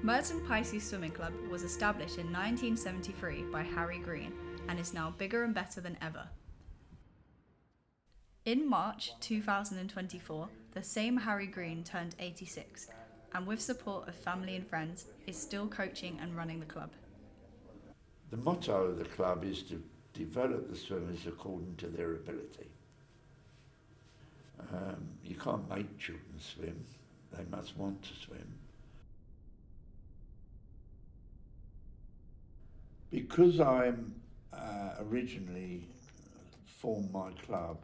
Merton Pisces Swimming Club was established in 1973 by Harry Green and is now bigger and better than ever. In March 2024, the same Harry Green turned 86, and with support of family and friends, is still coaching and running the club. The motto of the club is to develop the swimmers according to their ability. You can't make children swim, they must want to swim. Because I'm originally formed my club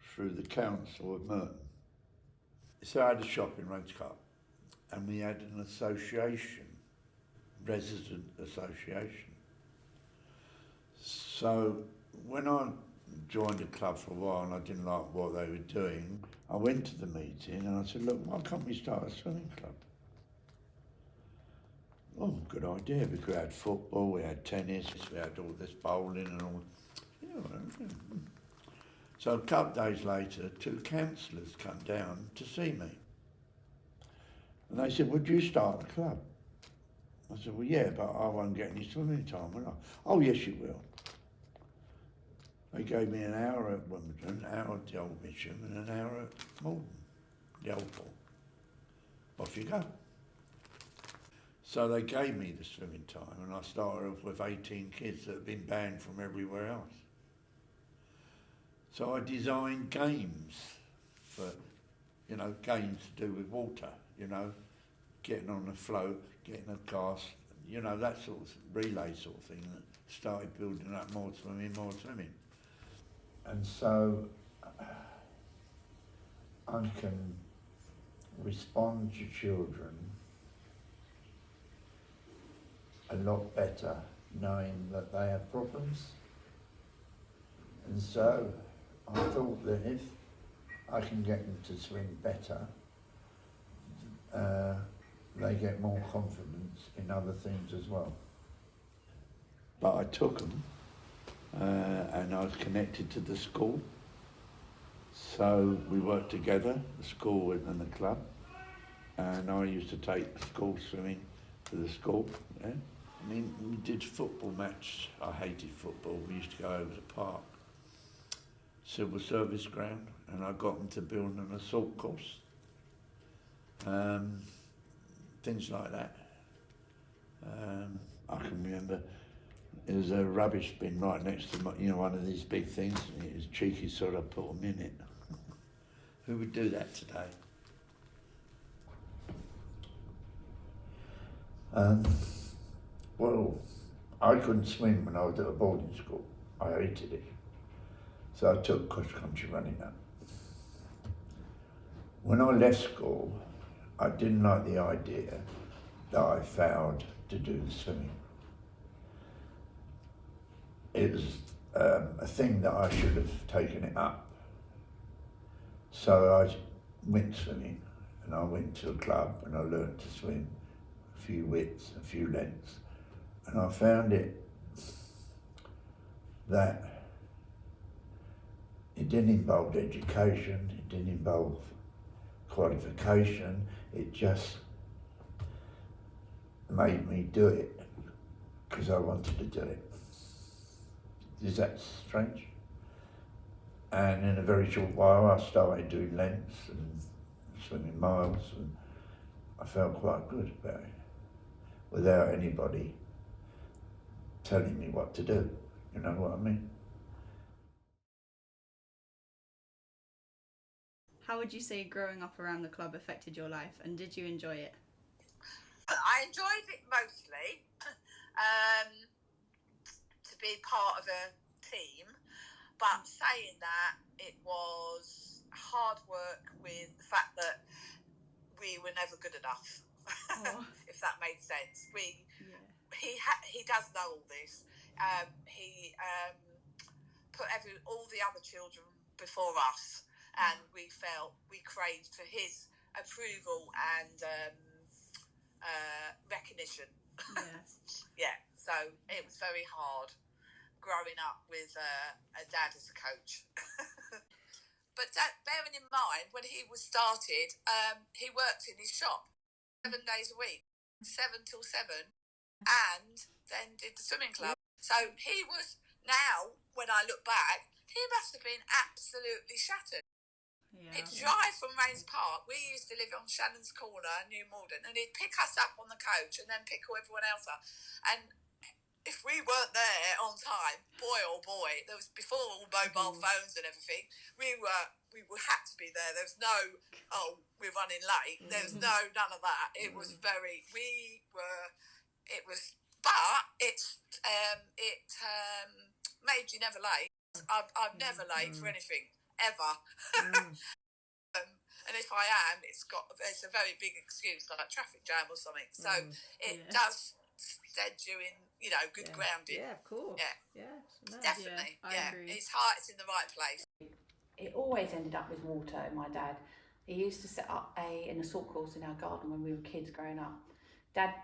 through the council of Merton. So I had a shop in Redcap and we had an association, resident association. So when I joined the club for a while and I didn't like what they were doing, I went to the meeting and I said, look, why can't we start a swimming club? Oh, good idea, because we had football, we had tennis, we had all this bowling and all. Yeah. So a couple of days later, 2 councillors come down to see me. And they said, would you start the club? I said, well, yeah, but I won't get any swimming time, will I? Oh, yes, you will. They gave me an hour at Wimbledon, an hour at the Old Mission, and an hour at Malden, the Old Pool. Off you go. So they gave me the swimming time, and I started off with 18 kids that had been banned from everywhere else. So I designed games for, games to do with water, getting on the float, getting a cast, that sort of relay sort of thing that started building up more swimming. And so I can respond to children a lot better knowing that they have problems. And so I thought that if I can get them to swim better, they get more confidence in other things as well. But I took them and I was connected to the school. So we worked together, the school and the club. And I used to take the school swimming to the school. Yeah? I mean, we did football match. I hated football. We used to go over the park, civil service ground, and I got them to build an assault course. Things like that. I can remember there was a rubbish bin right next to one of these big things. It was cheeky, so I put them in it. Who would do that today? Well, I couldn't swim when I was at a boarding school. I hated it. So I took cross-country running up. When I left school, I didn't like the idea that I failed to do the swimming. It was a thing that I should have taken it up. So I went swimming and I went to a club and I learned to swim a few widths, a few lengths. And I found it that it didn't involve education, it didn't involve qualification, it just made me do it because I wanted to do it. Is that strange? And in a very short while I started doing lengths and swimming miles, and I felt quite good about it without anybody telling me what to do, you know what I mean? How would you say growing up around the club affected your life, and did you enjoy it? I enjoyed it mostly, to be part of a team, but saying that, it was hard work with the fact that we were never good enough, if that made sense. He does know all this. He put all the other children before us, and we craved for his approval and recognition. Yeah, so it was very hard growing up with a dad as a coach. But bearing in mind, when he was started, he worked in his shop 7 days a week. 7 till 7, and then did the swimming club. So he was, now when I look back, he must have been absolutely shattered. Yeah. He'd drive from Rains Park. We used to live on Shannon's Corner, New Malden, and he'd pick us up on the coach and then pick everyone else up. And if we weren't there on time, boy oh boy, there was before all mobile phones and everything. We had to be there. There was no, oh, we're running late. There was none of that. It was very. It was, but it made you never late. I'm never late for anything ever. And if I am, it's a very big excuse, like a traffic jam or something. So it does stead you in, good grounding. Yeah, of course. Yeah. No. Definitely. I agree. His heart's in the right place. It always ended up with water. My dad, he used to set up an assault course in our garden when we were kids growing up. Dad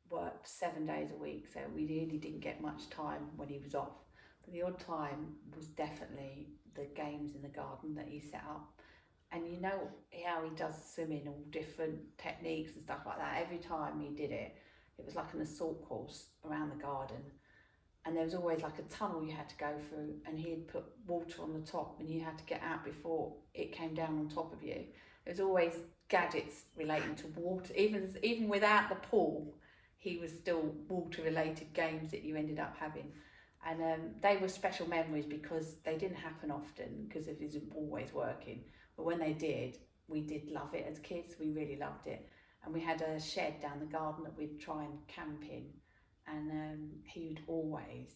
worked 7 days a week, so we really didn't get much time when he was off. But the odd time was definitely the games in the garden that he set up. And you know how he does swimming, all different techniques and stuff like that. Every time he did it, it was like an assault course around the garden. And there was always like a tunnel you had to go through, and he'd put water on the top and you had to get out before it came down on top of you. There's always gadgets relating to water. Even without the pool, he was still water related games that you ended up having. And they were special memories because they didn't happen often because of his always working. But when they did, we did love it as kids. We really loved it. And we had a shed down the garden that we'd try and camp in. And we'd always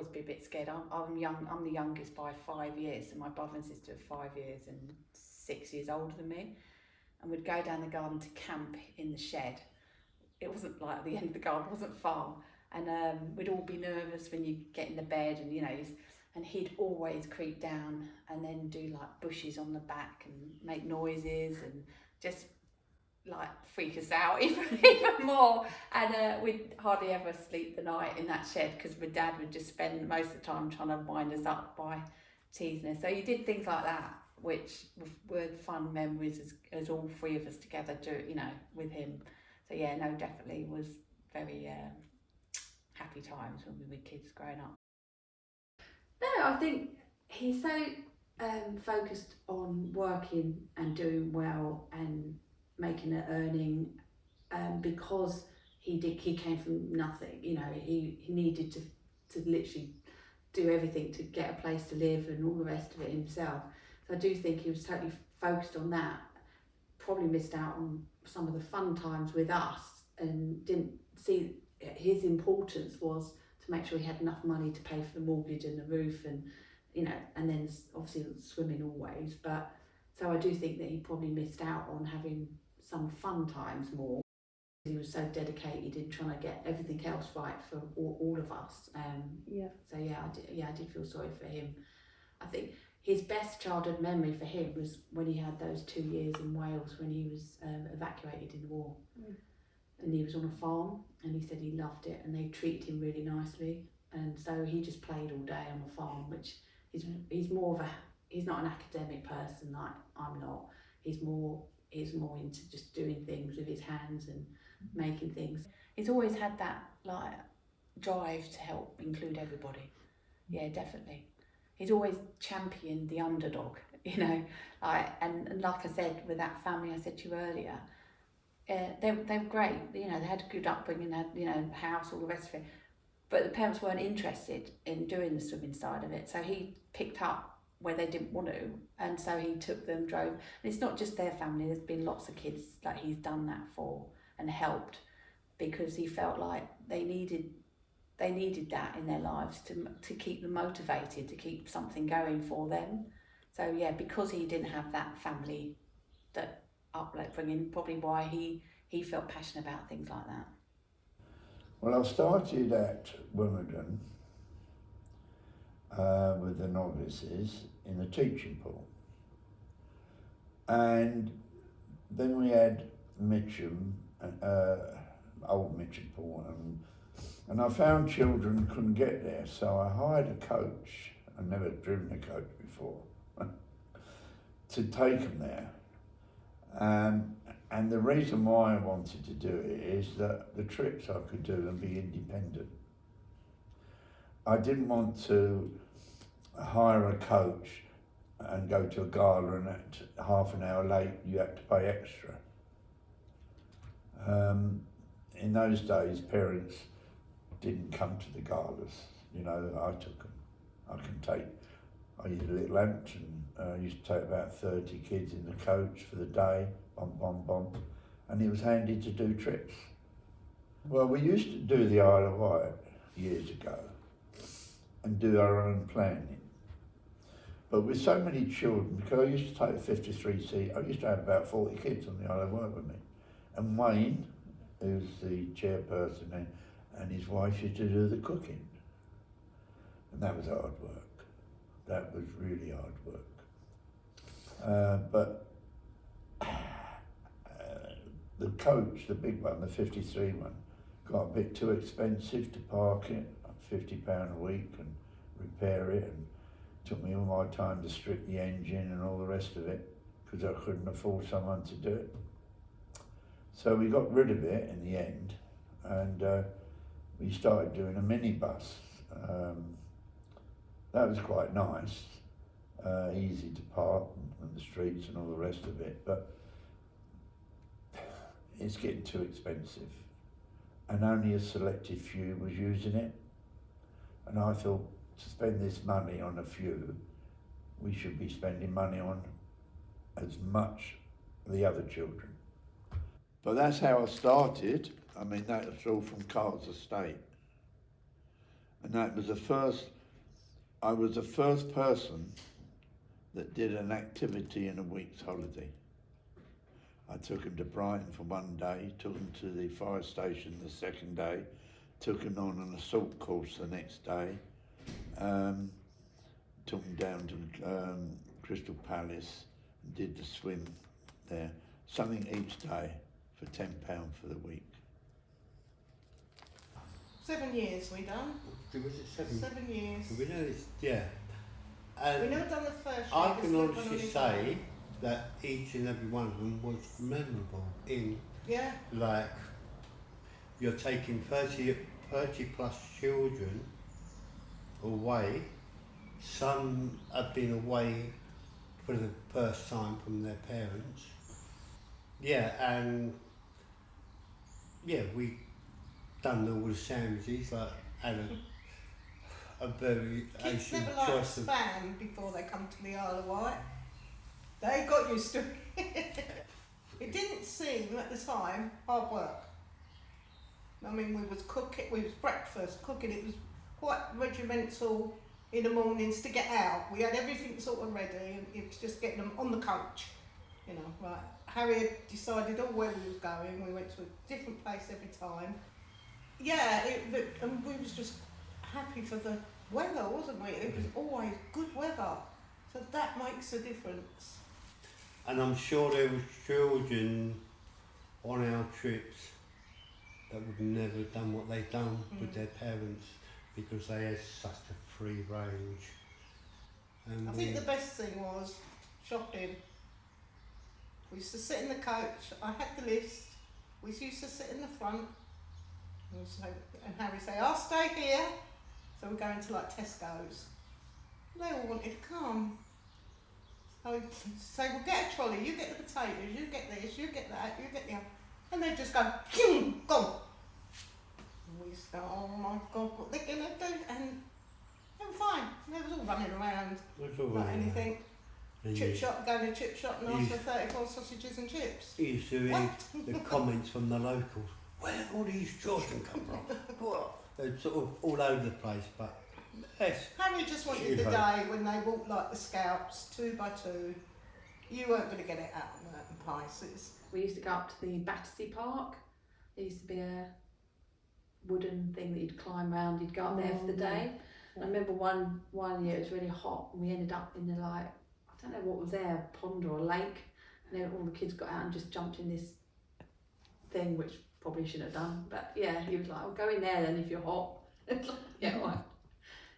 be a bit scared. I'm the youngest by 5 years, and my brother and sister are 5 years and 6 years older than me. And we'd go down the garden to camp in the shed. It wasn't like at the end of the garden, it wasn't far. And we'd all be nervous when you get in the bed, and and he'd always creep down and then do like bushes on the back and make noises and just like freak us out even more. And we'd hardly ever sleep the night in that shed because my dad would just spend most of the time trying to wind us up by teasing us. So you did things like that, which were fun memories as all three of us together with him. So yeah, no, definitely was very happy times when we were kids growing up. No, I think he's so focused on working and doing well and making an earning because he came from nothing. He needed to literally do everything to get a place to live and all the rest of it himself. So I do think he was totally focused on that. Probably missed out on some of the fun times with us and didn't see his importance was to make sure he had enough money to pay for the mortgage and the roof and and then obviously swimming always. But so I do think that he probably missed out on having some fun times more. He was so dedicated in trying to get everything else right for all of us. So I did feel sorry for him. I think his best childhood memory for him was when he had those 2 years in Wales when he was evacuated in the war. And he was on a farm, and he said he loved it, and they treated him really nicely, and so he just played all day on the farm, which he's not an academic person like I'm not. He's more into just doing things with his hands and making things. He's always had that like drive to help include everybody. Yeah, definitely. He's always championed the underdog, and like I said with that family I said to you earlier. They were great, they had a good upbringing, had house, all the rest of it, but the parents weren't interested in doing the swimming side of it, so he picked up where they didn't want to, and so he took them, drove, and it's not just their family, there's been lots of kids that he's done that for and helped because he felt like they needed that in their lives to keep them motivated, to keep something going for them. So yeah, because he didn't have that family that upbringing, probably why he felt passionate about things like that. Well, I started at Wimbledon with the novices in the teaching pool, and then we had Mitcham, old Mitcham pool, and I found children couldn't get there, so I hired a coach. I'd never driven a coach before to take them there. And the reason why I wanted to do it is that the trips I could do and be independent. I didn't want to hire a coach and go to a gala and at half an hour late you had to pay extra. In those days, parents didn't come to the galas. You know, I took them. I used a little lunch and used to take about 30 kids in the coach for the day, and it was handy to do trips. Well, we used to do the Isle of Wight years ago and do our own planning. But with so many children, because I used to take a 53 seat, I used to have about 40 kids on the Isle of Wight with me. And Wayne, who's the chairperson then, and his wife used to do the cooking. And that was hard work. That was really hard work. But the coach, the big one, the 53 one, got a bit too expensive to park it, £50 a week, and repair it, and took me all my time to strip the engine and all the rest of it, because I couldn't afford someone to do it. So we got rid of it in the end, and we started doing a minibus. That was quite nice, easy to park on the streets and all the rest of it, but it's getting too expensive, and only a selected few was using it. And I thought, to spend this money on a few, we should be spending money on as much the other children. But that's how I started. I mean, that was all from Carl's estate. And that was I was the first person that did an activity in a week's holiday. I took him to Brighton for one day, took him to the fire station the second day, took him on an assault course the next day, took him down to Crystal Palace and did the swim there. Something each day for £10 for the week. 7 years we done. Was it 7? 7 years. We know it's, yeah. We never done the first year. I because can we went honestly on his say own. that each and every one of them was memorable in, Yeah. like, you're taking 30 plus children away. Some have been away for the first time from their parents. Yeah, and yeah, we done all the sandwiches, like had a very Kids Asian never like choice of. spam before they come to the Isle of Wight. They got used to it. It didn't seem at the time hard work. I mean, we was cooking, we was breakfast, cooking, it was quite regimental in the mornings to get out. We had everything sort of ready, and it was just getting them on the coach. You know, right. Harry had decided where we was going. We went to a different place every time. Yeah, and we was just happy for the weather, wasn't we? It was always good weather. So that makes a difference. And I'm sure there was children on our trips that would never have done what they done with their parents because they had such a free range. And I think the best thing was shopping. We used to sit in the coach. I had the list. We used to sit in the front. And Harry say, "I'll stay here." So we're going to like Tesco's. They all wanted to come. So we'd say, "We'll get a trolley. You get the potatoes. You get this. You get that. You get the other." And they'd just go, "Phew, gone." And we used to go, "Oh my God, what they're gonna do?" And they were fine. They was all running around, not anything. Chip shop, go to a chip shop and ask for 34 sausages and chips. You used to read the comments from the locals. Where have all these children come from? What? They're sort of all over the place, but yes. Harry just wanted the day when they walked like the scouts, 2 by 2. You weren't going to get it out of Merton Pisces. We used to go up to the Battersea Park. There used to be a wooden thing that you'd climb around. You'd go up there for the day. And I remember one year it was really hot and we ended up in the I don't know what was there, a pond or a lake. And then all the kids got out and just jumped in this thing, which probably shouldn't have done. But yeah, he was like, "Oh, go in there then if you're hot." Yeah, right.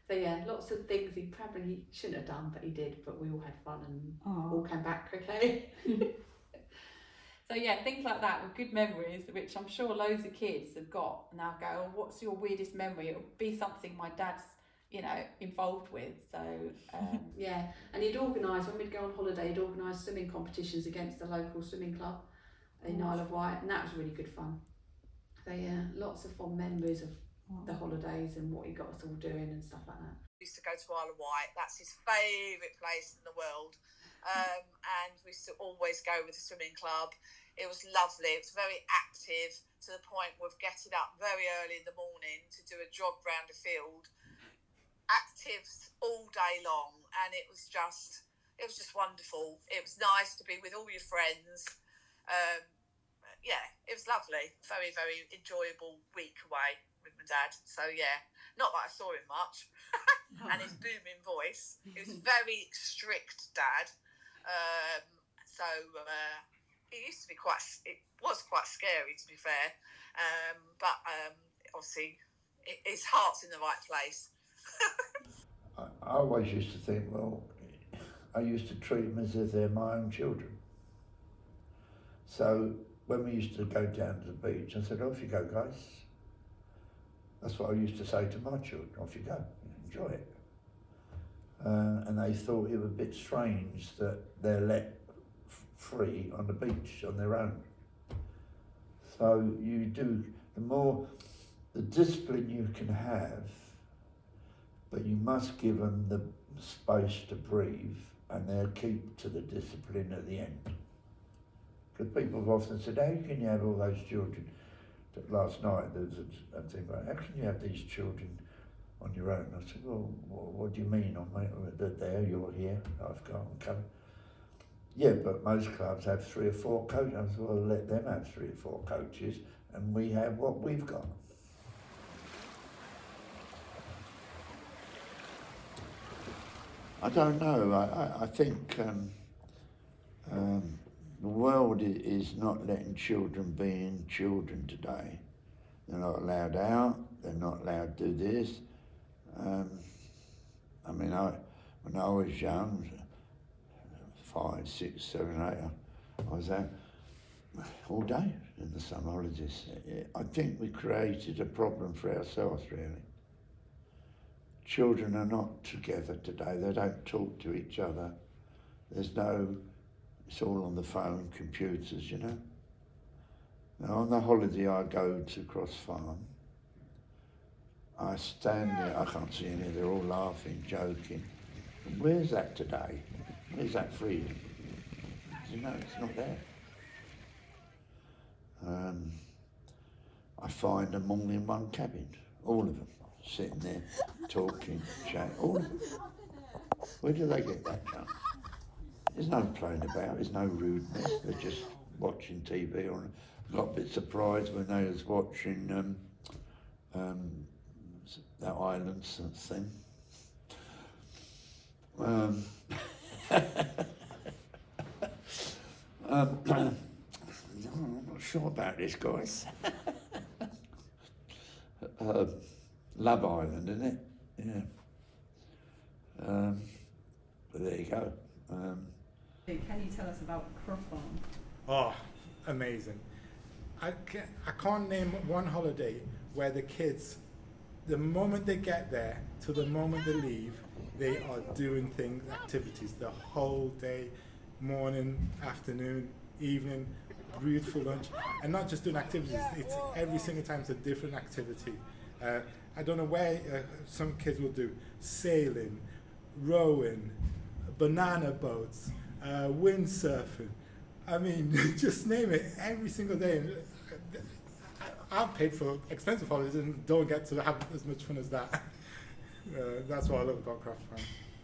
So yeah, lots of things he probably shouldn't have done, but he did. But we all had fun and all came back okay. So yeah, things like that were good memories, which I'm sure loads of kids have got. And they'll go, oh, what's your weirdest memory? It'll be something my dad's, involved with. So yeah, and he'd organise, when we'd go on holiday, he'd organise swimming competitions against the local swimming club in Isle of Wight, and that was really good fun. So yeah, lots of fond memories of the holidays and what he got us all doing and stuff like that. Used to go to Isle of Wight. That's his favourite place in the world. And we used to always go with the swimming club. It was lovely. It was very active, to the point of getting up very early in the morning to do a jog round the field. Active all day long, and it was just wonderful. It was nice to be with all your friends. Yeah, it was lovely. Very, very enjoyable week away with my dad. So yeah, not that I saw him much. And his booming voice. He was very strict dad. He used to be it was quite scary, to be fair. But obviously his heart's in the right place. I always used to think, well, I used to treat them as if they're my own children. So when we used to go down to the beach, I said, off you go, guys. That's what I used to say to my children, off you go, enjoy it. And they thought it was a bit strange that they're let free on the beach on their own. So the discipline you can have, but you must give them the space to breathe, and they'll keep to the discipline at the end. Because people have often said, how can you have all those children? Last night there was a thing about, how can you have these children on your own? I said, well, what do you mean? They're there, you're here, I've got them coming. Yeah, but most clubs have 3 or 4 coaches. I said, well, let them have 3 or 4 coaches, and we have what we've got. I don't know. I think the world is not letting children being children today. They're not allowed out. They're not allowed to do this. When I was young, 5, 6, 7, 8, I was out all day in the summer holidays. I think we created a problem for ourselves, really. Children are not together today. They don't talk to each other. It's all on the phone, computers, Now on the holiday I go to Cross Farm, I stand there, I can't see any, they're all laughing, joking. And where's that today? Where's that freedom? It's not there. I find them all in one cabin, all of them, sitting there, talking, chatting, all of them. Where do they get that from? There's no playing about, there's no rudeness, they're just watching TV. I got a bit surprised when they was watching that Islands thing. I'm not sure about this, guys. Love Island, isn't it? Yeah. But there you go. Can you tell us about Cross Farm? Oh, amazing. I can't name one holiday where the kids, the moment they get there to the moment they leave, they are doing activities the whole day, morning, afternoon, evening, beautiful lunch, and not just doing activities, it's every single time it's a different activity. I don't know where some kids will do sailing, rowing, banana boats, windsurfing. I mean, just name it, every single day. I've paid for expensive holidays and don't get to have as much fun as that. That's what I love about Craft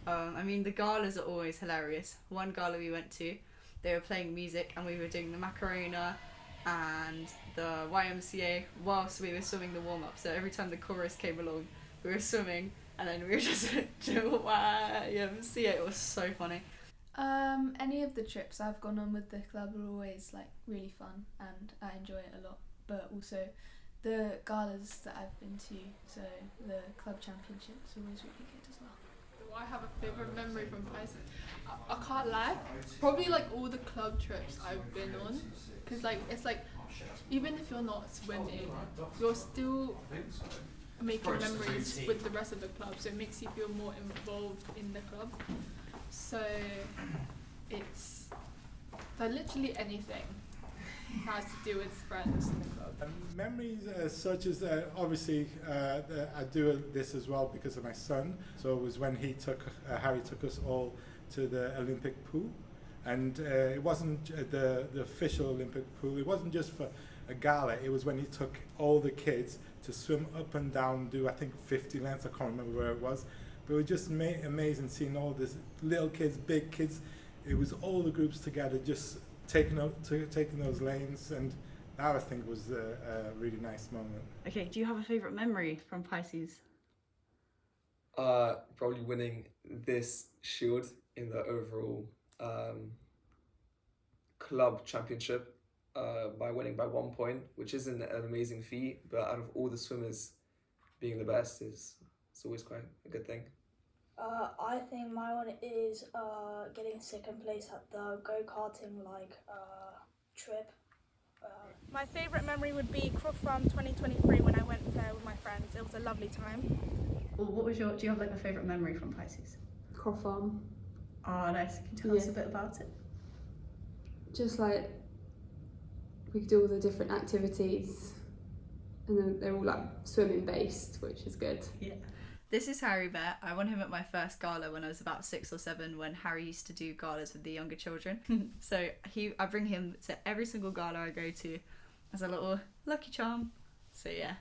Farm. The galas are always hilarious. One gala we went to, they were playing music and we were doing the Macarena and the YMCA whilst we were swimming the warm-up. So every time the chorus came along, we were swimming and then we were just doing YMCA. It was so funny. Any of the trips I've gone on with the club are always really fun and I enjoy it a lot. But also the galas that I've been to, so the club championships, are always really good as well. Do I have a favourite memory from Pisces? I can't lie. Probably like all the club trips I've been on, because like it's like even if you're not swimming, you're still making memories with the rest of the club, so it makes you feel more involved in the club. So it's like literally anything has to do with friends in the club. Memories such as obviously I do this as well because of my son. So it was when Harry took us all to the Olympic pool, and it wasn't the official Olympic pool. It wasn't just for a gala. It was when he took all the kids to swim up and down, do I think 50 lengths. I can't remember where it was, but it was just amazing seeing all this little kids, big kids. It was all the groups together, just taking those lanes, and that I think was a really nice moment. Okay, do you have a favourite memory from Pisces? Probably winning this shield in the overall club championship by winning by 1 point, which isn't an amazing feat, but out of all the swimmers, being the best it's always quite a good thing. I think my one is getting second place at the go-karting trip. My favourite memory would be Croft Farm 2023 when I went there with my friends. It was a lovely time. Well, do you have like a favourite memory from Pisces? Croft Farm. Oh, nice. Can you tell us a bit about it? Just like we could do all the different activities, and then they're all like swimming based, which is good. Yeah. This is Harry Bear. I won him at my first gala when I was about 6 or 7, when Harry used to do galas with the younger children. So I bring him to every single gala I go to as a little lucky charm. So yeah.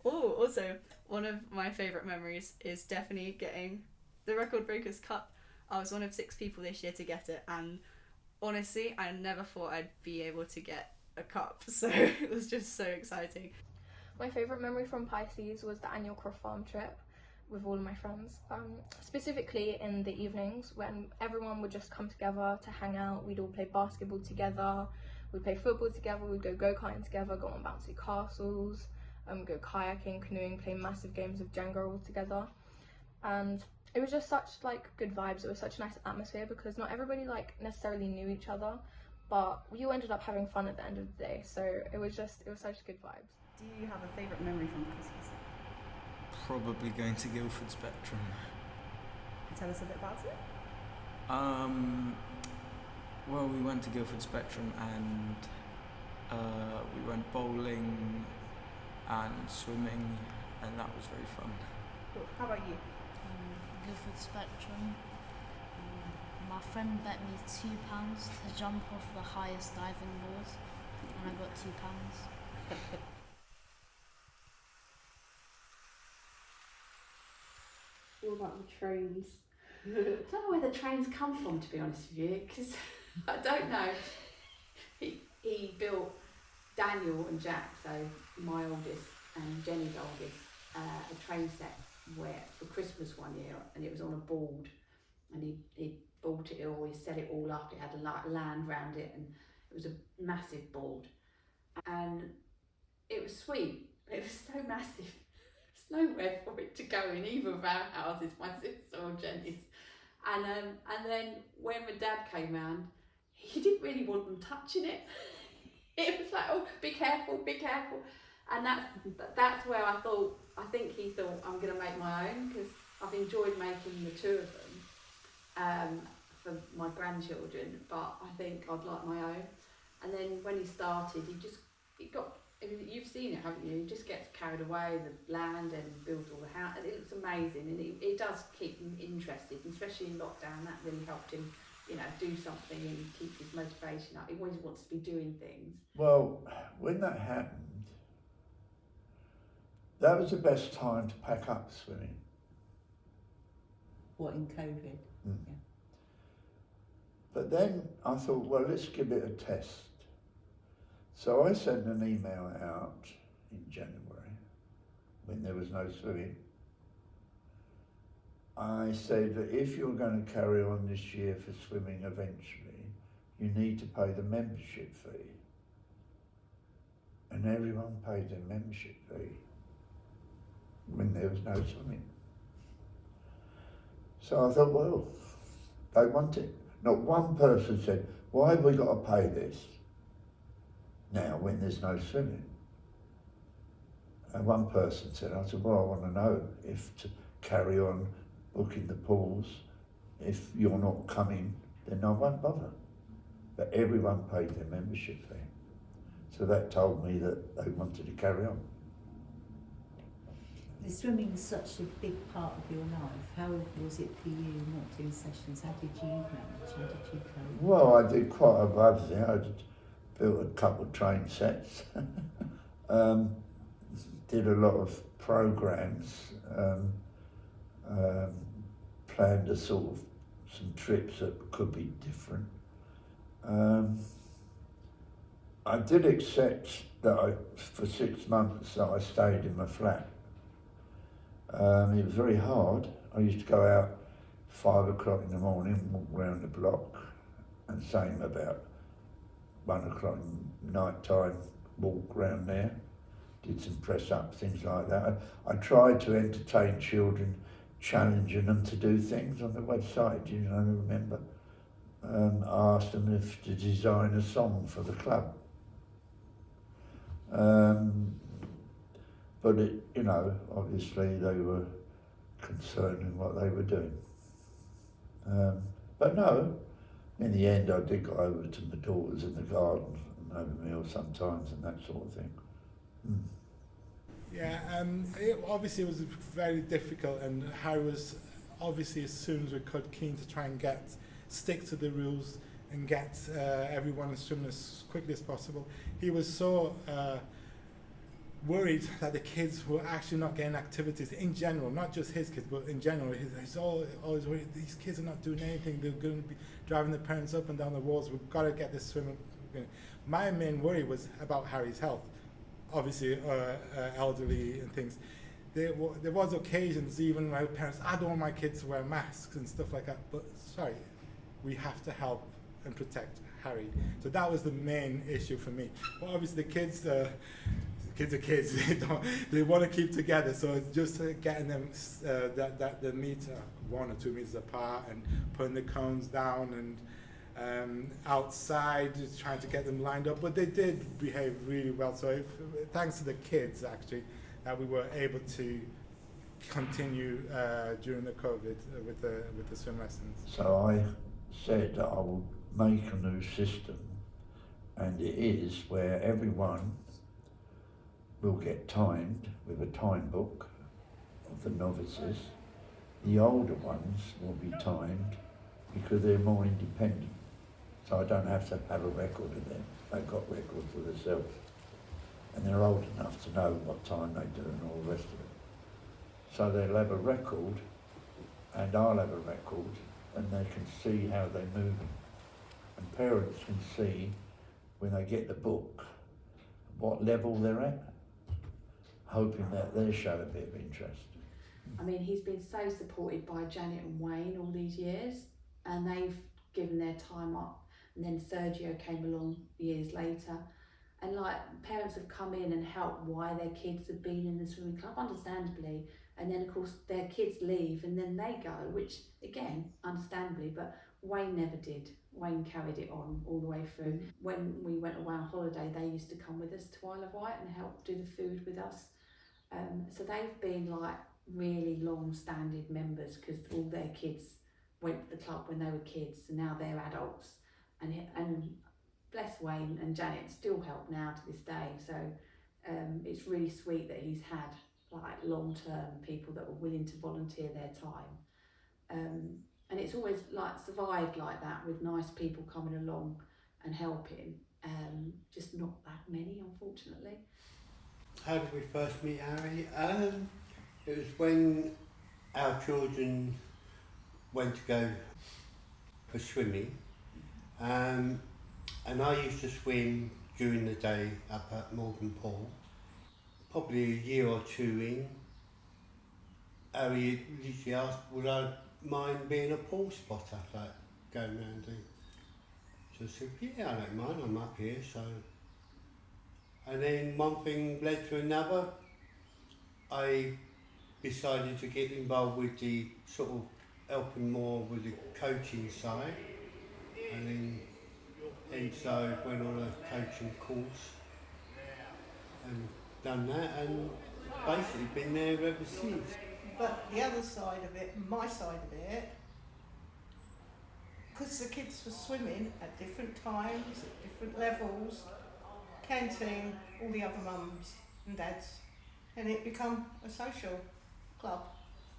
Oh, also, one of my favourite memories is definitely getting the Record Breakers Cup. I was one of 6 people this year to get it, and honestly, I never thought I'd be able to get a cup. So it was just so exciting. My favourite memory from Pisces was the annual Croft Farm trip with all of my friends, specifically in the evenings when everyone would just come together to hang out. We'd all play basketball together, we'd play football together, we'd go go-karting together, go on bouncy castles, go kayaking, canoeing, play massive games of Jenga all together. And it was just such like good vibes. It was such a nice atmosphere because not everybody like necessarily knew each other, but we all ended up having fun at the end of the day. So it was such good vibes. Do you have a favourite memory from Pisces? Probably going to Guildford Spectrum. Can you tell us a bit about it? Well, we went to Guildford Spectrum and we went bowling and swimming, and that was very fun. Cool. How about you? Guildford Spectrum. My friend bet me £2 to jump off the highest diving board, and I got £2. All about the trains. I don't know where the trains come from, to be honest with you, because I don't know. He built Daniel and Jack, so my oldest and Jenny's oldest, a train set for Christmas one year, and it was on a board, and he bought it all, he set it all up, it had a land round it, and it was a massive board, and it was sweet, it was so massive. Nowhere for it to go in either of our houses, my sister or Jenny's. And then when my dad came round, he didn't really want them touching it. It was like, oh, be careful, be careful. And that's where I think he thought, I'm going to make my own, because I've enjoyed making the 2 of them for my grandchildren, but I think I'd like my own. And then when he started, you've seen it, haven't you? He just gets carried away, the land, and builds all the house, and it looks amazing, and it does keep him interested, especially in lockdown. That really helped him, do something and keep his motivation up. He always wants to be doing things. Well, when that happened, that was the best time to pack up swimming. What, in COVID? Mm. Yeah. But then I thought, well, let's give it a test. So I sent an email out in January, when there was no swimming. I said that if you're going to carry on this year for swimming eventually, you need to pay the membership fee. And everyone paid their membership fee when there was no swimming. So I thought, well, they want it. Not one person said, why have we got to pay this now when there's no swimming? And one person said, I said, well, I want to know if to carry on booking the pools. If you're not coming, then I won't bother. But everyone paid their membership fee. So that told me that they wanted to carry on. The swimming's such a big part of your life. How was it for you not doing sessions? How did you manage? How did you cope? Well, I did quite a lot there. I built a couple of train sets. Did a lot of programs. Planned a sort of some trips that could be different. I did accept that for 6 months that I stayed in my flat. It was very hard. I used to go out 5 o'clock in the morning, walk around the block, and same about 1 o'clock night time, walk around there, did some press up, things like that. I tried to entertain children, challenging them to do things on the website, do you know, remember? I asked them if to design a song for the club. But it, you know, obviously they were concerned in what they were doing. But no, in the end I did go over to my daughters in the garden and have a meal sometimes and that sort of thing. Yeah, it obviously was very difficult, and Harry was obviously, as soon as we could, keen to try and stick to the rules and get everyone swimming as quickly as possible. He was so worried that the kids were actually not getting activities in general, not just his kids, but in general. He's always worried, these kids are not doing anything, they're going to be driving their parents up and down the walls, we've got to get this swimming. My main worry was about Harry's health. Obviously, elderly and things. There was occasions even where parents, I don't want my kids to wear masks and stuff like that, but sorry, we have to help and protect Harry. So that was the main issue for me. But obviously the kids are kids, they want to keep together, so it's just getting them the meter 1 or 2 meters apart and putting the cones down and outside, trying to get them lined up, but they did behave really well. So thanks to the kids, actually, that we were able to continue during the COVID with the swim lessons. So I said that I will make a new system, and it is where everyone will get timed with a time book of the novices. The older ones will be timed because they're more independent. So I don't have to have a record of them. They've got records of themselves. And they're old enough to know what time they do and all the rest of it. So they'll have a record, and I'll have a record, and they can see how they're moving. And parents can see, when they get the book, what level they're at, hoping that they'll show a bit of interest. I mean, he's been so supported by Janet and Wayne all these years, and they've given their time up. And then Sergio came along years later, and like parents have come in and helped why their kids have been in the swimming club, understandably, and then of course their kids leave and then they go, which again, understandably, but Wayne never did. Wayne carried it on all the way through. When we went away on holiday, they used to come with us to Isle of Wight and help do the food with us. So they've been like really long-standing members because all their kids went to the club when they were kids, and now they're adults. And bless Wayne and Janet still help now to this day. So it's really sweet that he's had like long-term people that were willing to volunteer their time. And it's always like survived like that, with nice people coming along and helping. Just not that many, unfortunately. How did we first meet Harry? It was when our children went to go for swimming, and I used to swim during the day up at Morgan Pool. Probably a year or 2 in, Harry literally asked, would I mind being a pool spotter, like going around doing. So I said, yeah, I don't mind, I'm up here, so. And then one thing led to another. I decided to get involved with the sort of helping more with the coaching side, and then so went on a coaching course and done that, and basically been there ever since. But the other side of it, my side of it, because the kids were swimming at different times, at different levels, canteen, all the other mums and dads, and it become a social club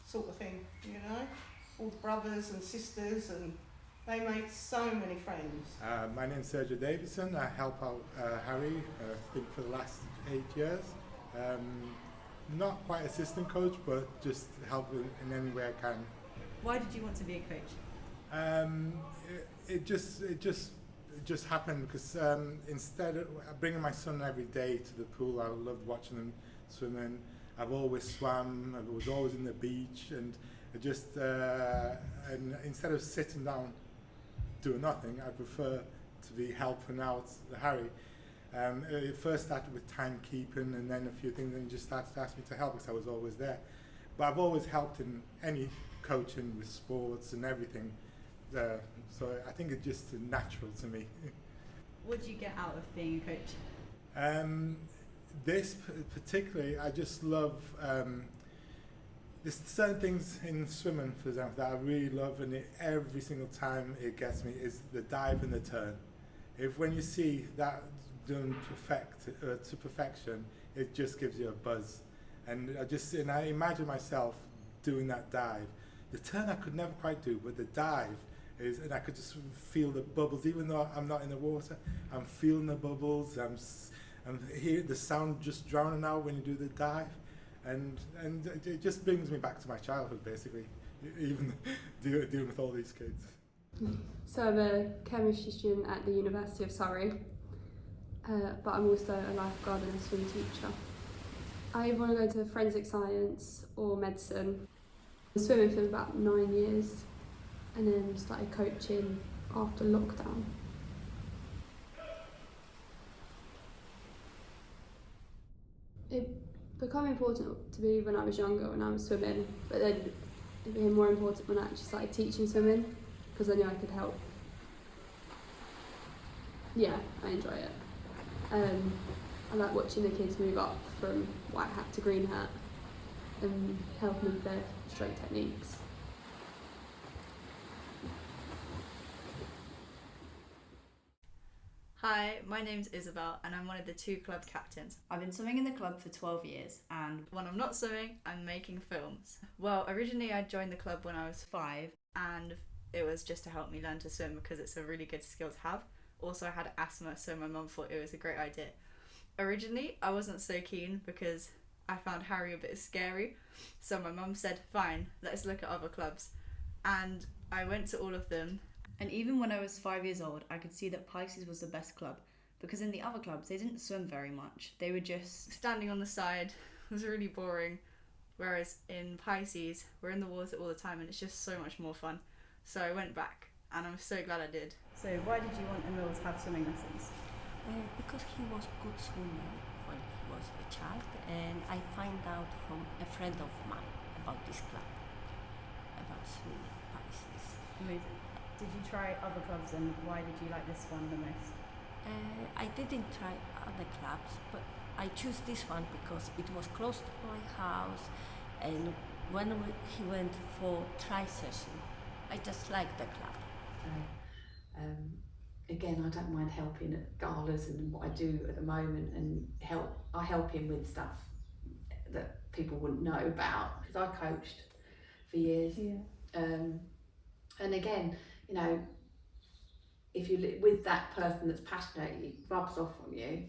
sort of thing, you know? All the brothers and sisters, and they made so many friends. My name's Sergio Davidson. I help out Harry, I think for the last 8 years. Not quite assistant coach, but just help in any way I can. Why did you want to be a coach? It just happened because instead of bringing my son every day to the pool, I loved watching him swimming. I've always swam. I was always in the beach, and and instead of sitting down doing nothing, I prefer to be helping out Harry. It first started with timekeeping, and then a few things, and just started to ask me to help because I was always there. But I've always helped in any coaching with sports and everything. So I think it's just natural to me. What do you get out of being a coach? This particularly, I just love. There's certain things in swimming, for example, that I really love, and every single time it gets me is the dive and the turn. When you see that done to perfection, it just gives you a buzz. And I imagine myself doing that dive. The turn I could never quite do, but the dive and I could just feel the bubbles, even though I'm not in the water. I'm feeling the bubbles. I'm hearing the sound just drowning out when you do the dive, and it just brings me back to my childhood, basically. Even dealing with all these kids. So I'm a chemistry student at the University of Surrey, but I'm also a lifeguard and a swim teacher. I want to go to forensic science or medicine. I was swimming for about 9 years, and then started coaching after lockdown. It became important to me when I was younger, when I was swimming, but then it became more important when I actually started teaching swimming, because I knew I could help. Yeah, I enjoy it. I like watching the kids move up from white hat to green hat and helping them with their stroke techniques. Hi, my name's Isabel and I'm one of the 2 club captains. I've been swimming in the club for 12 years, and when I'm not swimming, I'm making films. Well, originally I joined the club when I was 5, and it was just to help me learn to swim because it's a really good skill to have. Also, I had asthma, so my mum thought it was a great idea. Originally, I wasn't so keen because I found Harry a bit scary, so my mum said, fine, let's look at other clubs. And I went to all of them. And even when I was 5 years old, I could see that Pisces was the best club, because in the other clubs, they didn't swim very much. They were just standing on the side. It was really boring. Whereas in Pisces, we're in the water all the time and it's just so much more fun. So I went back and I'm so glad I did. So why did you want Emil to have swimming lessons? Because he was a good swimmer when he was a child, and I find out from a friend of mine about this club, about swimming Pisces. Amazing. Did you try other clubs, and why did you like this one the most? I didn't try other clubs, but I chose this one because it was close to my house, and when he went for try session, I just liked the club. Again, I don't mind helping at galas and what I do at the moment, and I help him with stuff that people wouldn't know about, because I coached for years. Yeah. And again, you know, if you with that person that's passionate, it rubs off on you.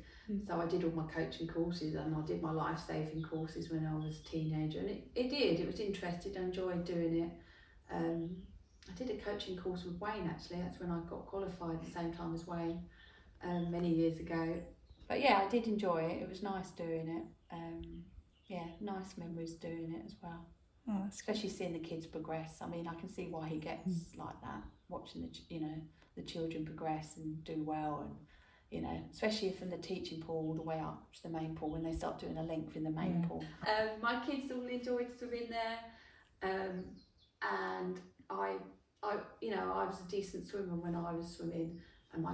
So I did all my coaching courses, and I did my life-saving courses when I was a teenager, and it was interesting. I enjoyed doing it. I did a coaching course with Wayne, actually. That's when I got qualified at the same time as Wayne, many years ago. But yeah, I did enjoy it. It was nice doing it. Yeah, nice memories doing it as well. Oh, especially seeing the kids progress. I mean, I can see why he gets like that, watching the children progress and do well, and especially from the teaching pool all the way up to the main pool, when they start doing a length in the main pool. My kids all enjoyed swimming there, and I was a decent swimmer when I was swimming, and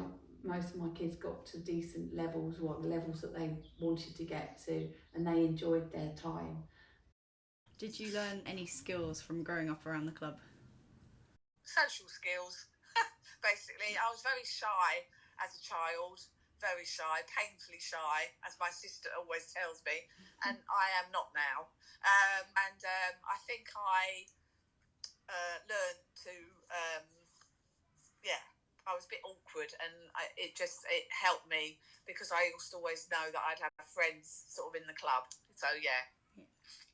most of my kids got to decent levels, or the levels that they wanted to get to, and they enjoyed their time. Did you learn any skills from growing up around the club? Social skills, basically. I was very shy as a child, very shy, painfully shy, as my sister always tells me, and I am not now. I think I learned to, I was a bit awkward, and it helped me because I used to always know that I'd have friends sort of in the club. So yeah.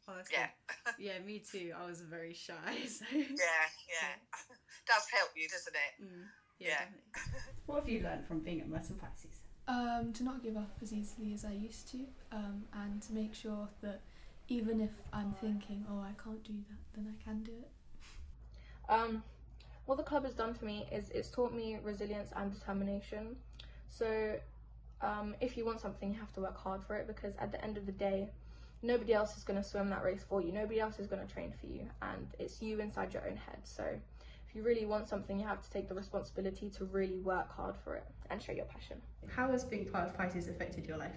Oh, that's yeah. good. Yeah, me too. I was very shy. So. Yeah. Does help you, doesn't it? Yeah. Definitely. What have you learned from being at Merton Pisces? To not give up as easily as I used to, and to make sure that even if I'm thinking, oh, I can't do that, then I can do it. What the club has done for me is it's taught me resilience and determination. So if you want something, you have to work hard for it, because at the end of the day, nobody else is going to swim that race for you, nobody else is going to train for you, and it's you inside your own head. So if you really want something, you have to take the responsibility to really work hard for it and show your passion. How has being part of Pisces affected your life?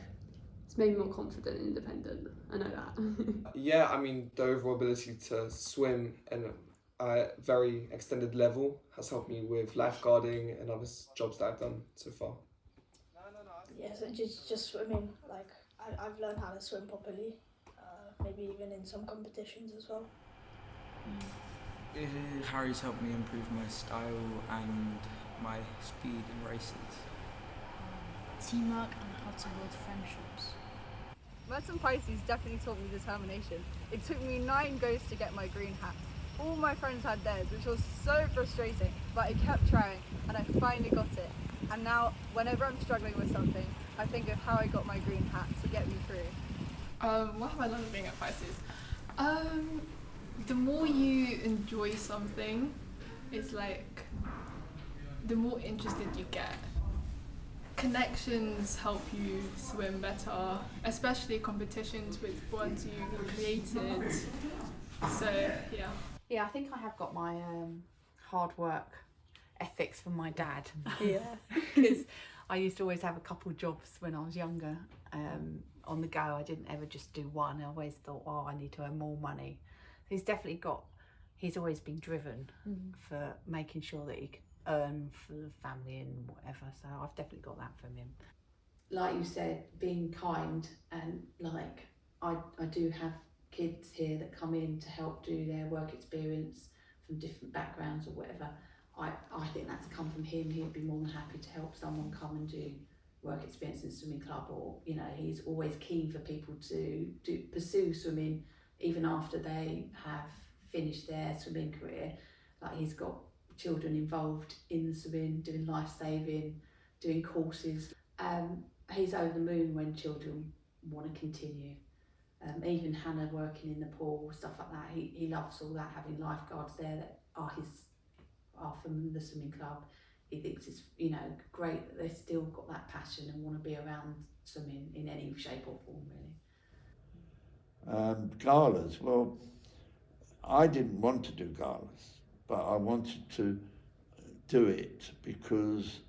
It's made me more confident and independent, I know that. Yeah, I mean, the overall ability to swim at a very extended level has helped me with lifeguarding and other jobs that I've done so far. Yeah, so just swimming, like I've learned how to swim properly, maybe even in some competitions as well. Harry's helped me improve my style and my speed in races. Teamwork and how to build friendships. Merton Pisces definitely taught me determination. It took me 9 goes to get my green hat. All my friends had theirs, which was so frustrating, but I kept trying and I finally got it. And now, whenever I'm struggling with something, I think of how I got my green hat to get me through. What have I learned being at Pisces? The more you enjoy something, it's like the more interested you get. Connections help you swim better, especially competitions with ones you've created. So yeah. Yeah, I think I have got my hard work ethics from my dad. Yeah. Because I used to always have a couple jobs when I was younger on the go. I didn't ever just do one. I always thought, oh, I need to earn more money. He's always been driven for making sure that he can earn for the family and whatever. So I've definitely got that from him. Like you said, being kind, and like I do have kids here that come in to help do their work experience from different backgrounds or whatever. I think that's come from him. He'd be more than happy to help someone come and do work experience in the swimming club, or he's always keen for people to pursue swimming even after they have finished their swimming career. Like, he's got children involved in the swimming, doing life saving, doing courses. He's over the moon when children want to continue. Even Hannah working in the pool, stuff like that. He loves all that, having lifeguards there that are from the swimming club. He thinks it's great that they've still got that passion and want to be around swimming in any shape or form, really. Galas, well, I didn't want to do galas, but I wanted to do it because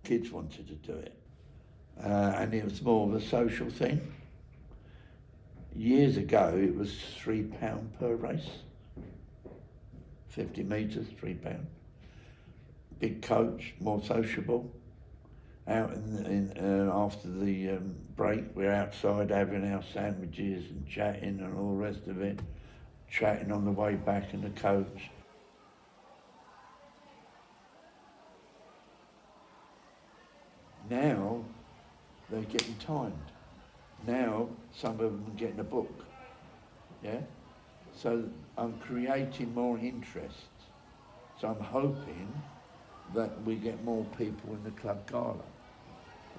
kids wanted to do it. And it was more of a social thing. Years ago, it was £3 per race. 50 metres, £3. Big coach, more sociable. Out after the break, we're outside having our sandwiches and chatting and all the rest of it. Chatting on the way back in the coach. Now, they're getting timed. Now, some of them are getting a book, yeah? So I'm creating more interest. So I'm hoping that we get more people in the club gala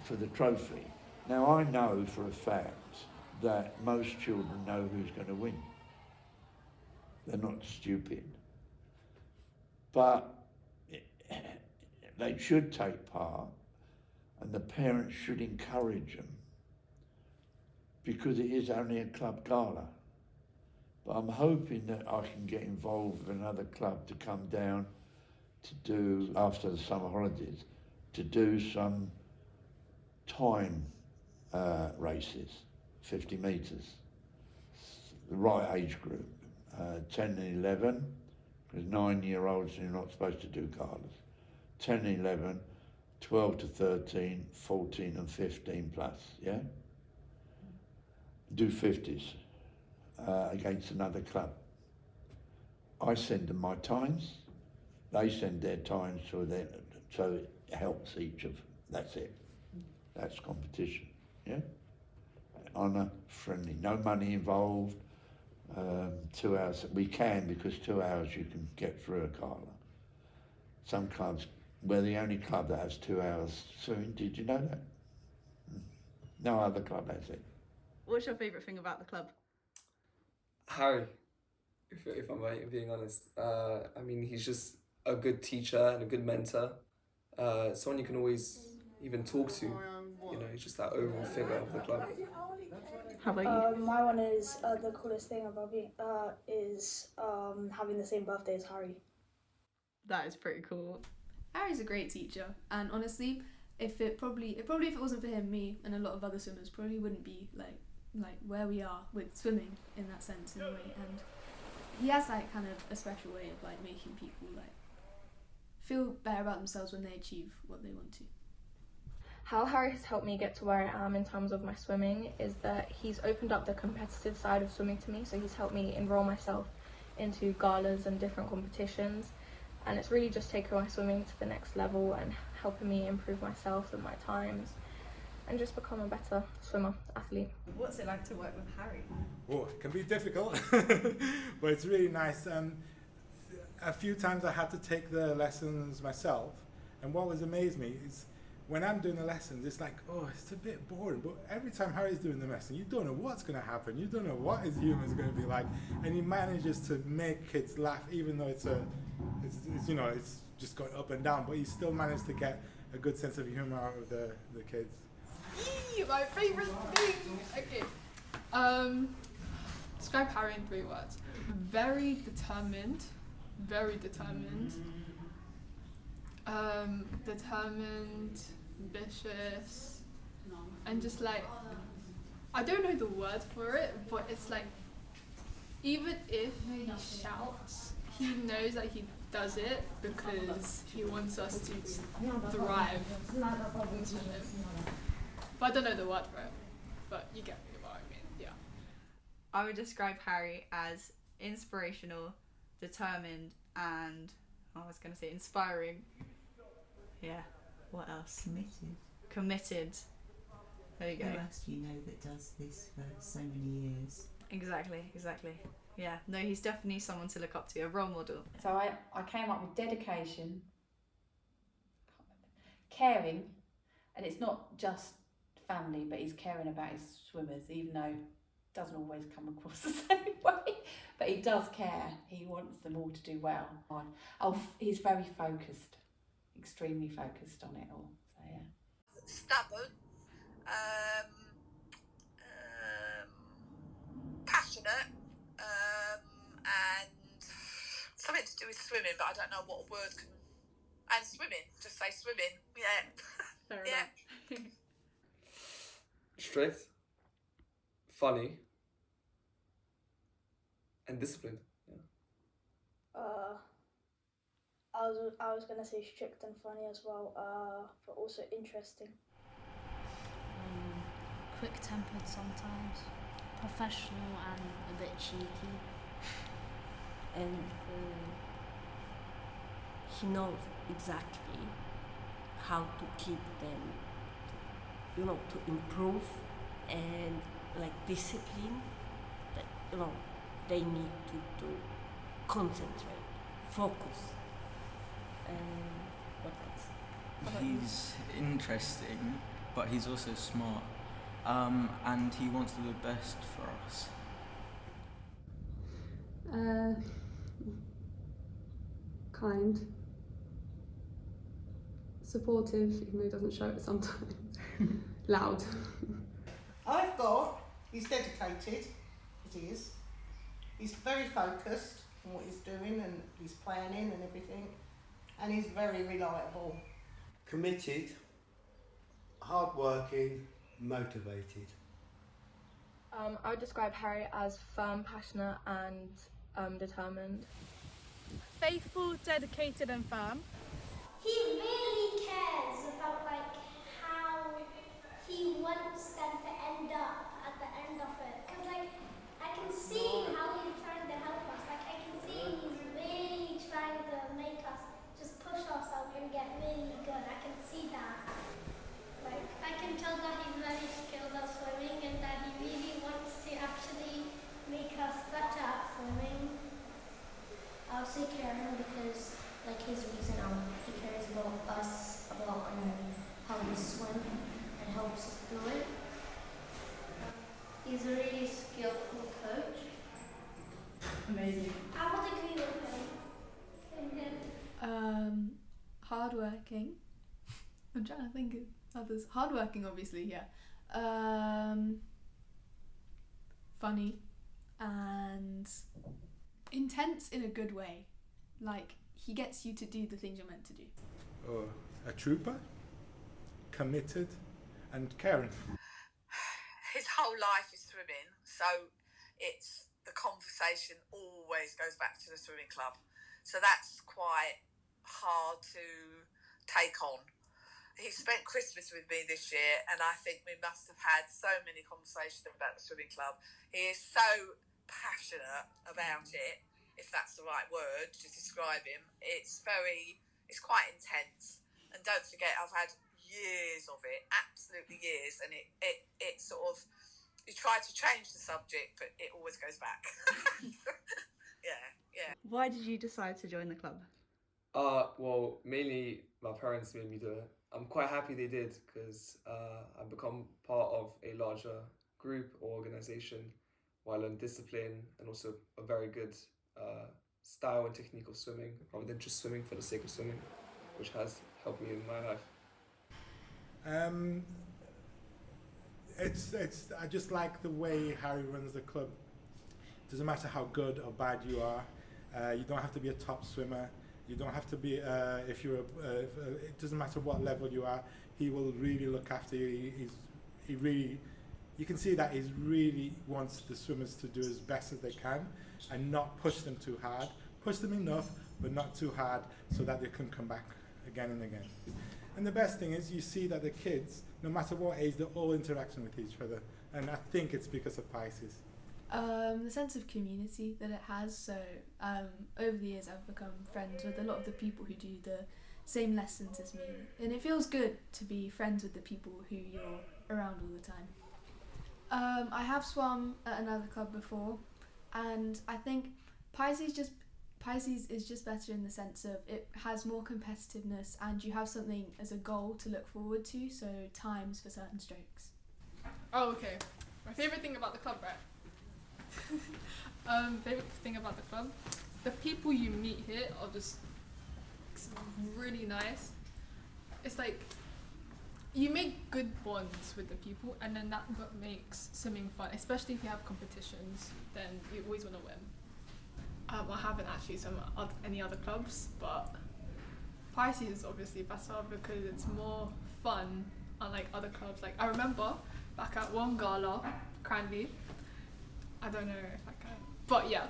for the trophy. Now, I know for a fact that most children know who's going to win. They're not stupid. But they should take part, and the parents should encourage them, because it is only a club gala. But I'm hoping that I can get involved with another club to come down to do, after the summer holidays, to do some time races, 50 metres, the right age group, 10 and 11, because 9-year-olds you're not supposed to do galas, 10 and 11, 12 to 13, 14 and 15 plus, yeah? Do 50s against another club. I send them my times, they send their times so it helps each of them. That's it. That's competition, yeah? Honour, friendly, no money involved. 2 hours, we can, because 2 hours you can get through a gala. Some clubs, we're the only club that has 2 hours swimming. Did you know that? No other club has it. What's your favourite thing about the club? Harry, if I'm being honest. I mean, he's just a good teacher and a good mentor. Someone you can always even talk to. You know, he's just that overall figure of the club. How about you? My one is the coolest thing about me is having the same birthday as Harry. That is pretty cool. Harry's a great teacher, and honestly, if it wasn't for him, me and a lot of other swimmers probably wouldn't be like where we are with swimming in that sense, in a way. And he has like kind of a special way of like making people like feel better about themselves when they achieve what they want to. How Harry has helped me get to where I am in terms of my swimming is that he's opened up the competitive side of swimming to me. So he's helped me enroll myself into galas and different competitions, and it's really just taken my swimming to the next level and helping me improve myself and my times and just become a better swimmer, athlete. What's it like to work with Harry? Oh, it can be difficult, but it's really nice. A few times I had to take the lessons myself, and what was amazed me is when I'm doing the lessons, it's like, oh, it's a bit boring, but every time Harry's doing the lesson, you don't know what's going to happen, you don't know what his humour is going to be like, and he manages to make kids laugh, even though it's just going up and down, but he still managed to get a good sense of humour out of the kids. Yee, my favourite thing! Okay. Describe Harry in 3 words. Very determined. Determined, ambitious, and just like, I don't know the word for it, but it's like, even if he shouts, he knows that he does it because he wants us to thrive. But I don't know the word for it, but you get me what I mean, yeah. I would describe Harry as inspirational, determined, and I was going to say inspiring. Yeah, what else? Committed. There you go. Who else do you know that does this for so many years? Exactly. Yeah, no, he's definitely someone to look up to, a role model. So I came up with dedication, caring, and it's not just family, but he's caring about his swimmers, even though it doesn't always come across the same way, but he does care. He wants them all to do well. He's very focused, extremely focused on it all, so yeah. Stubborn, passionate, and something to do with swimming, but I don't know what a word can. And swimming, just say swimming, yeah. Fair yeah. enough. Strict, funny, and disciplined. Yeah. I was gonna say strict and funny as well, but also interesting. Quick-tempered sometimes, professional and a bit cheeky. And he knows exactly how to keep them, to improve, and like discipline that they need to concentrate, focus. What else? He's interesting, but he's also smart, and he wants to do the best for us. Kind, supportive, even though he doesn't show it sometimes. Loud. He's dedicated, it is. He's very focused on what he's doing and he's planning and everything, and he's very reliable. Committed, hardworking, motivated. I would describe Harry as firm, passionate and determined. Faithful, dedicated and firm. He really cares about like how he wants them to end up at the end of it. Cause like I can see how he's trying to help us. Like I can see he's really trying to make us just push ourselves and get really good. I can see that. Like I can tell that he's very skilled at swimming and that he really wants to actually make us better at swimming. I'll say caring because like his reason he cares about us, about how we swim and helps us through it. He's a really skillful coach. Amazing. I would agree with him. Hardworking. I'm trying to think of others. Hardworking, obviously, yeah. Funny and intense in a good way. Like, he gets you to do the things you're meant to do. Oh, a trooper, committed, and caring. His whole life is swimming, so it's the conversation always goes back to the swimming club. So that's quite hard to take on. He spent Christmas with me this year, and I think we must have had so many conversations about the swimming club. He is so passionate about it, if that's the right word to describe him. It's quite intense. And don't forget, I've had years of it, absolutely years, and it sort of, you try to change the subject, but it always goes back. Yeah. Why did you decide to join the club? Well, mainly my parents made me do it. I'm quite happy they did because I've become part of a larger group or organisation where I learn discipline and also a very good style and technique of swimming rather than just swimming for the sake of swimming, which has helped me in my life. I just like the way Harry runs the club. Doesn't matter how good or bad you are. You don't have to be a top swimmer. You don't have to be it doesn't matter what level you are. He will really look after you. You can see that he really wants the swimmers to do as best as they can and not push them too hard. Push them enough, but not too hard so that they can come back again and again. And the best thing is you see that the kids, no matter what age, they're all interacting with each other. And I think it's because of Pisces. The sense of community that it has. So over the years I've become friends with a lot of the people who do the same lessons as me. And it feels good to be friends with the people who you're around all the time. I have swum at another club before, and I think Pisces is just better in the sense of it has more competitiveness and you have something as a goal to look forward to, so times for certain strokes. Oh, okay. My favourite thing about the club, right? Favourite thing about the club? The people you meet here are just really nice. It's like you make good bonds with the people, and then that's what makes swimming fun, especially if you have competitions, then you always want to win. I haven't actually swum at any other clubs, but Pisces is obviously better because it's more fun unlike other clubs. Like I remember back at one gala, Cranley, I don't know if I can, but yeah,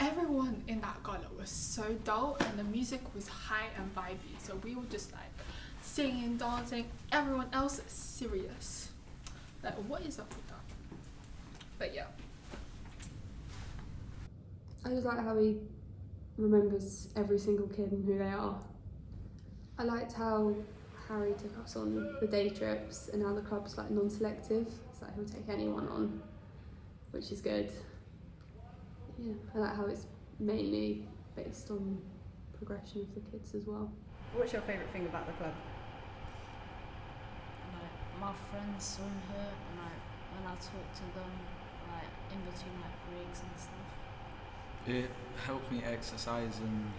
everyone in that gala was so dull and the music was high and vibey, so we were just like singing, dancing, everyone else is serious. Like, what is up with that? But yeah. I just like how he remembers every single kid and who they are. I liked how Harry took us on the day trips and how the club's like non-selective, so he'll take anyone on, which is good. Yeah, I like how it's mainly based on progression of the kids as well. What's your favourite thing about the club? Like my friends swim here, and when I talk to them, like in between like breaks and stuff. It helped me exercise and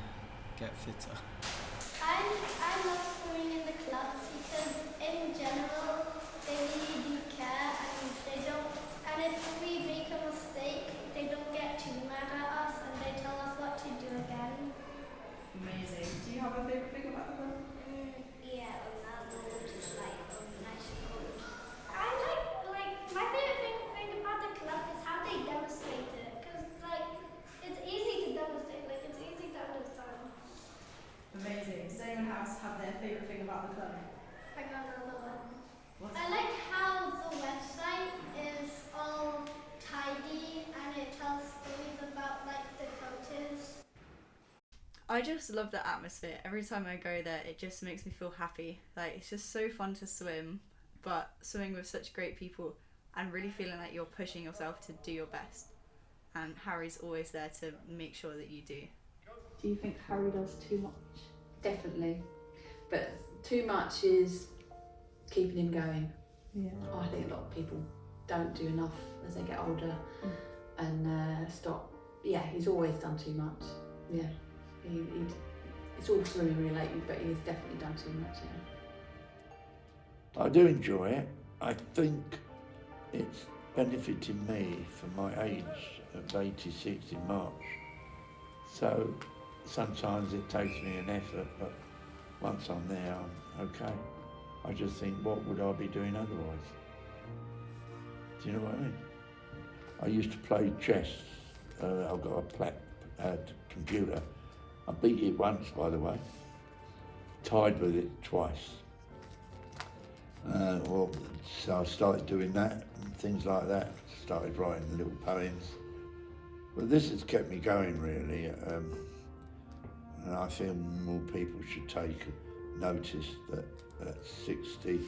get fitter. I love swimming in the clubs because in general they really do care and they don't, and if we make a mistake they don't get too mad favourite thing about the club? I got another one. I like how the website is all tidy and it tells stories about like the coaches. I just love the atmosphere. Every time I go there, it just makes me feel happy. Like, it's just so fun to swim, but swimming with such great people and really feeling like you're pushing yourself to do your best. And Harry's always there to make sure that you do. Do you think Harry does too much? Definitely. But too much is keeping him going. Yeah. I think a lot of people don't do enough as they get older and stop. Yeah, he's always done too much. Yeah. It's all swimming related, but he's definitely done too much, yeah. I do enjoy it. I think it's benefited me for my age of 86 in March. So sometimes it takes me an effort, but once I'm there, I'm okay. I just think, what would I be doing otherwise? Do you know what I mean? I used to play chess. I've got a computer. I beat it once, by the way. Tied with it twice. So I started doing that and things like that. Started writing little poems. But this has kept me going, really. And I feel more people should take notice that at 60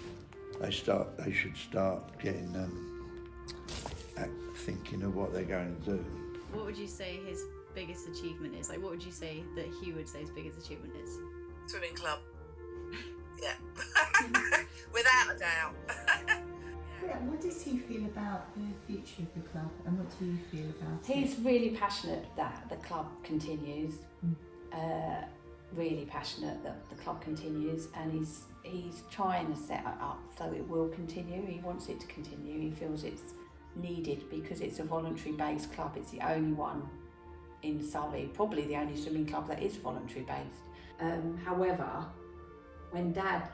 they should start getting thinking of what they're going to do. What would you say his biggest achievement is? Like, what would you say that he would say his biggest achievement is? Swimming club. Yeah. Without a doubt. Yeah, what does he feel about the future of the club, and what do you feel about it? He's really passionate that the club continues. Really passionate that the club continues, and he's trying to set it up so it will continue. He wants it to continue. He feels it's needed because it's a voluntary based club. It's the only one in Surrey, probably the only swimming club that is voluntary based. However, when Dad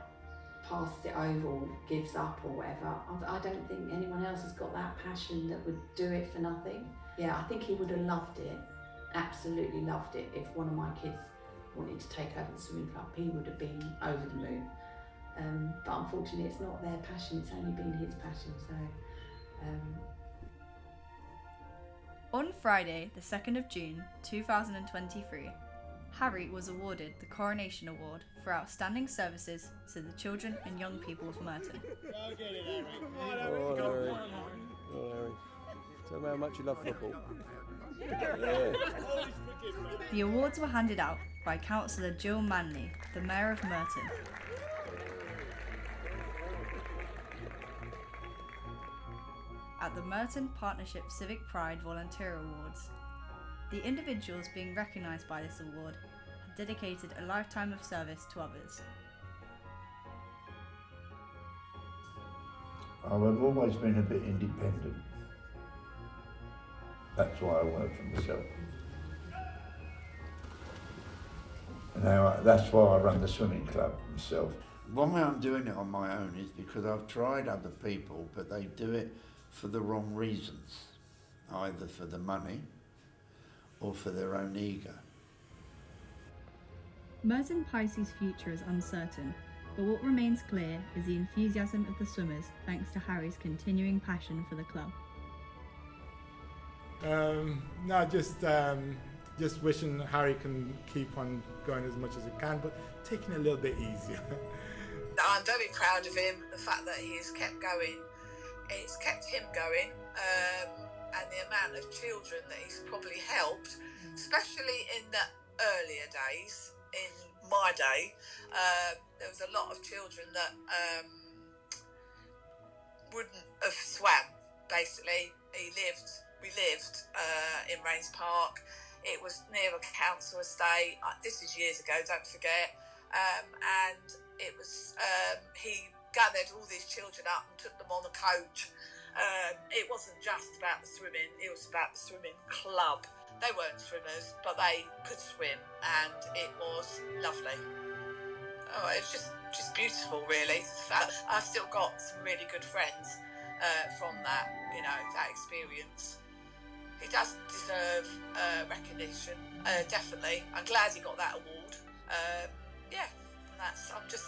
passes it over or gives up or whatever, I don't think anyone else has got that passion that would do it for nothing. Yeah, I think he would have loved it, absolutely loved it, if one of my kids wanted to take over the swimming club. He would have been over the moon. But unfortunately it's not their passion, it's only been his passion. So. On Friday, the 2nd of June 2023, Harry was awarded the Coronation Award for Outstanding Services to the Children and Young People of Merton. Oh, Harry. Tell me how much you love football. Yeah. The awards were handed out by Councillor Jill Manley, the Mayor of Merton. At the Merton Partnership Civic Pride Volunteer Awards. The individuals being recognised by this award have dedicated a lifetime of service to others. I've always been a bit independent. That's why I work for myself. Now, that's why I run the swimming club myself. Why I'm doing it on my own is because I've tried other people, but they do it for the wrong reasons, either for the money or for their own ego. Merton Pisces' future is uncertain, but what remains clear is the enthusiasm of the swimmers thanks to Harry's continuing passion for the club. No, just wishing Harry can keep on going as much as he can, but taking it a little bit easier. I'm very proud of him, the fact that he's kept going. It's kept him going, and the amount of children that he's probably helped, especially in the earlier days. In my day, there was a lot of children that wouldn't have swam. Basically, we lived in Rains Park. It was near a council estate. This is years ago, don't forget. And it was he gathered all these children up and took them on a coach. It wasn't just about the swimming, it was about the swimming club. They weren't swimmers, but they could swim, and it was lovely. Oh, it was just beautiful, really. I've still got some really good friends from that, that experience. He does deserve recognition, definitely. I'm glad he got that award. Yeah,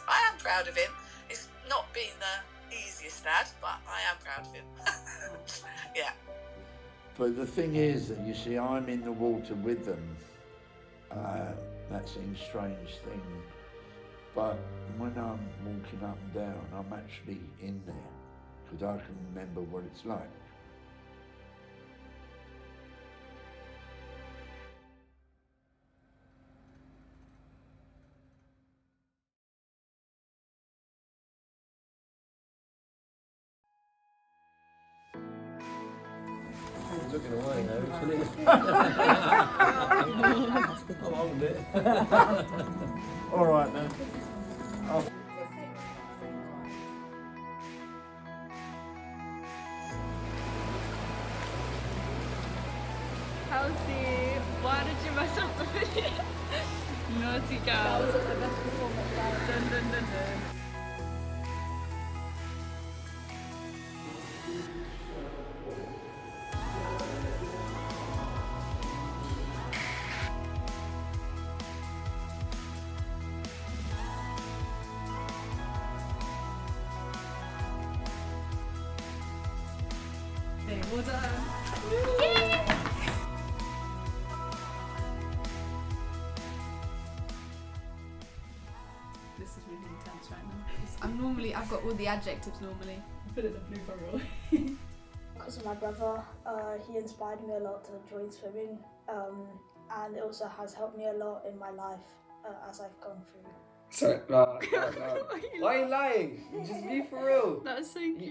I am proud of him. It's not been the easiest dad, but I am proud of him. Yeah. But the thing is that, you see, I'm in the water with them. That seems a strange thing. But when I'm walking up and down, I'm actually in there, because I can remember what it's like. Looking away now, isn't it? I'll hold it. All right now. Kelsey, why did you mess up the video? Naughty girl. That was the best performance. Dun, dun, dun, dun. Okay, well done. This is really intense right now. I've got all the adjectives normally. Put it in the blooper reel. Because of my brother, he inspired me a lot to join swimming, and it also has helped me a lot in my life as I've gone through. Sorry, no. Why are you lying? Just be for real. That's so cute.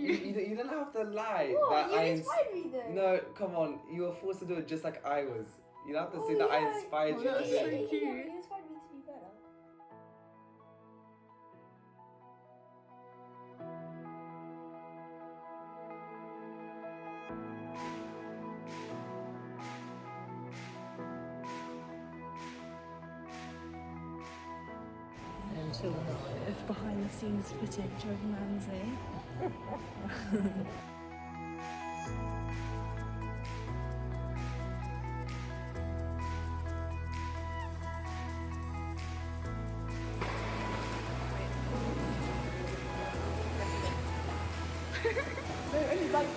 You don't have to lie. What? That You inspired me though. No, come on. You were forced to do it just like I was. You don't have to say that I inspired you to do it. You inspired me to be better. Until of behind the scenes footage of Manzi.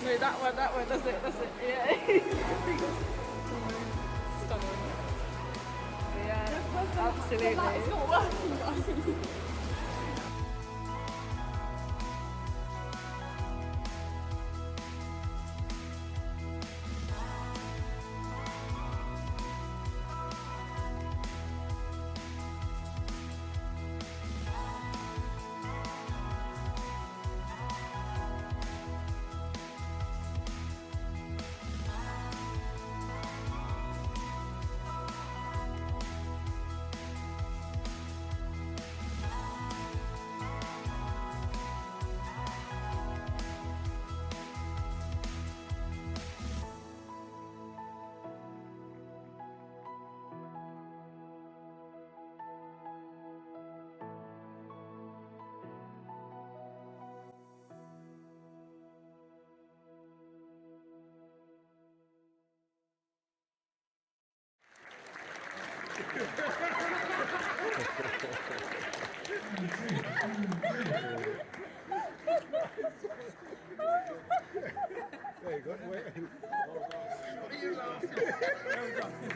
No, that one, that's it, yeah. Stunning. Yeah, absolutely. The light's not working, guys. There you go. Wait. What are you laughing at?